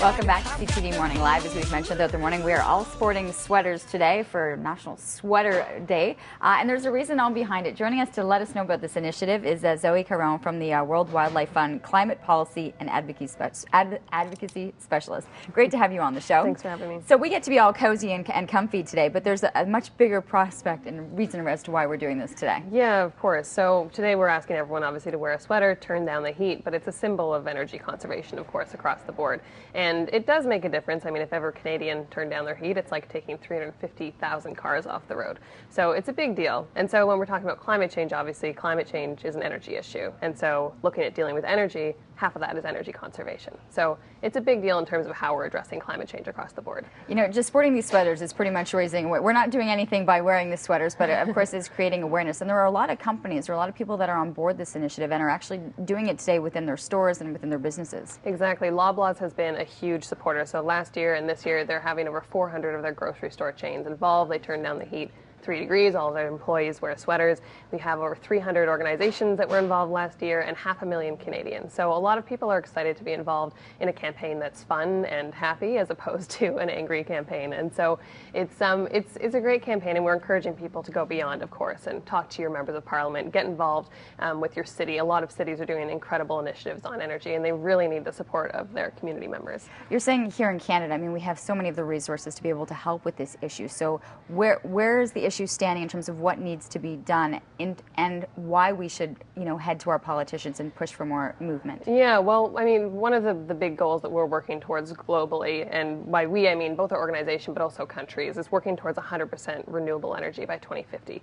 Welcome back to CTV Morning Live. As we've mentioned throughout the morning, we are all sporting sweaters today for National Sweater Day. And there's a reason all behind it. Joining us to let us know about this initiative is Zoe Caron from the World Wildlife Fund Climate Policy and Advocacy Specialist. Great to have you on the show. Thanks for having me. So we get to be all cozy and comfy today, but there's a much bigger prospect and reason as to why we're doing this today. Yeah, of course. So today we're asking everyone obviously to wear a sweater, turn down the heat, but it's a symbol of energy conservation, of course, across the board. And it does make a difference. I mean, if ever Canadian turned down their heat, it's like taking 350,000 cars off the road. So it's a big deal. And so when we're talking about climate change, obviously climate change is an energy issue. And so looking at dealing with energy, half of that is energy conservation. So it's a big deal in terms of how we're addressing climate change across the board. You know, just sporting these sweaters is pretty much raising, we're not doing anything by wearing the sweaters, but of course it's creating awareness. And there are a lot of companies, there are a lot of people that are on board this initiative and are actually doing it today within their stores and within their businesses. Exactly. Loblaws has been a huge supporter. So last year and this year, they're having over 400 of their grocery store chains involved. They turn down the heat 3 degrees. All of their employees wear sweaters. We have over 300 organizations that were involved last year and 500,000 Canadians. So a lot of people are excited to be involved in a campaign that's fun and happy as opposed to an angry campaign. And so it's a great campaign, and we're encouraging people to go beyond, of course, and talk to your members of parliament, get involved with your city. A lot of cities are doing incredible initiatives on energy, and they really need the support of their community members. You're saying here in Canada, I mean, we have so many of the resources to be able to help with this issue. So where is the issue standing in terms of what needs to be done and why we should, you know, head to our politicians and push for more movement? Yeah, well, I mean, one of the big goals that we're working towards globally, and by we I mean both our organization but also countries, is working towards 100% renewable energy by 2050.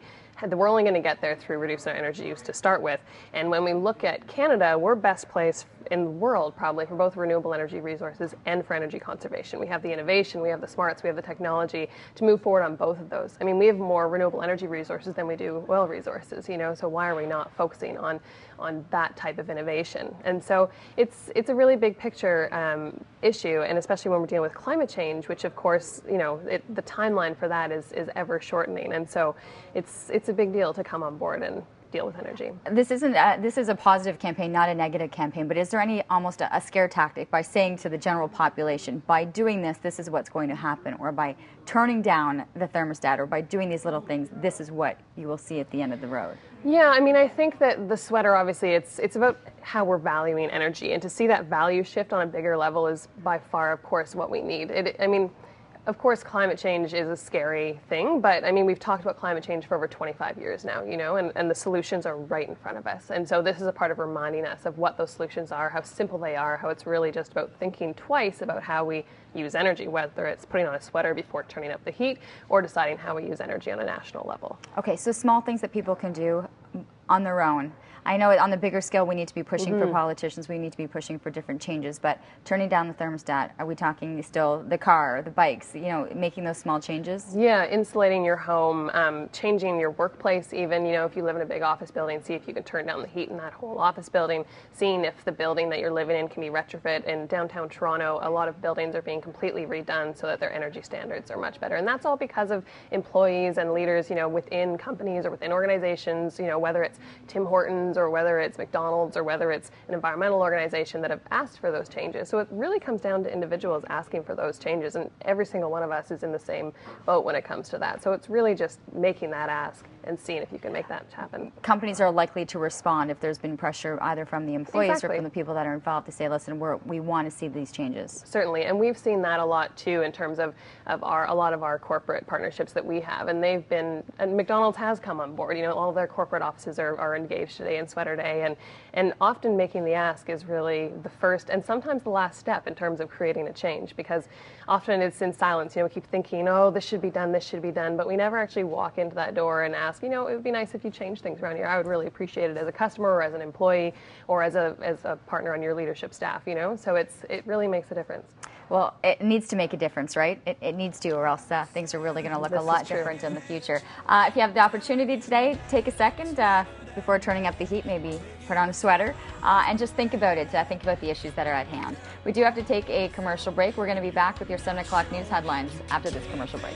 We're only going to get there through reducing our energy use to start with. And when we look at Canada, we're best placed in the world probably for both renewable energy resources and for energy conservation. We have the innovation, we have the smarts, we have the technology to move forward on both of those. I mean, we have more renewable energy resources than we do oil resources, you know, so why are we not focusing on that type of innovation? And so it's a really big picture issue, and especially when we're dealing with climate change, which of course, you know, the timeline for that is ever shortening. And so it's a big deal to come on board and deal with energy. This is a positive campaign, not a negative campaign, but is there any almost a scare tactic by saying to the general population, by doing this is what's going to happen, or by turning down the thermostat, or by doing these little things, this is what you will see at the end of the road? Yeah, I mean, I think that the sweater, obviously, it's about how we're valuing energy, and to see that value shift on a bigger level is by far, of course, what we need. I mean, of course, climate change is a scary thing, but I mean, we've talked about climate change for over 25 years now, you know, and the solutions are right in front of us. And so this is a part of reminding us of what those solutions are, how simple they are, how it's really just about thinking twice about how we use energy, whether it's putting on a sweater before turning up the heat or deciding how we use energy on a national level. Okay, so small things that people can do on their own. I know on the bigger scale we need to be pushing for politicians, we need to be pushing for different changes, but turning down the thermostat, are we talking still the car, the bikes, you know, making those small changes? Yeah, insulating your home, changing your workplace even, you know, if you live in a big office building, see if you can turn down the heat in that whole office building, seeing if the building that you're living in can be retrofit. In downtown Toronto, a lot of buildings are being completely redone so that their energy standards are much better. And that's all because of employees and leaders, you know, within companies or within organizations, you know, whether it's Tim Hortons or whether it's McDonald's or whether it's an environmental organization that have asked for those changes. So it really comes down to individuals asking for those changes, and every single one of us is in the same boat when it comes to that. So it's really just making that ask and seeing if you can make that happen. Companies are likely to respond if there's been pressure either from the employees or from the people that are involved to say, listen, we want to see these changes. Certainly, and we've seen that a lot too in terms of a lot of our corporate partnerships that we have, and McDonald's has come on board. You know, all of their corporate offices are engaged today in Sweater Day, and often making the ask is really the first and sometimes the last step in terms of creating a change, because often it's in silence. You know, we keep thinking, oh, this should be done, but we never actually walk into that door and ask, you know, it would be nice if you change things around here. I would really appreciate it as a customer or as an employee or as a partner on your leadership staff, you know, so it really makes a difference. Well, it needs to make a difference, right? It needs to, or else things are really going to look a lot different in the future. If you have the opportunity today, take a second before turning up the heat, maybe put on a sweater, and just think about it. Think about the issues that are at hand. We do have to take a commercial break. We're going to be back with your 7 o'clock news headlines after this commercial break.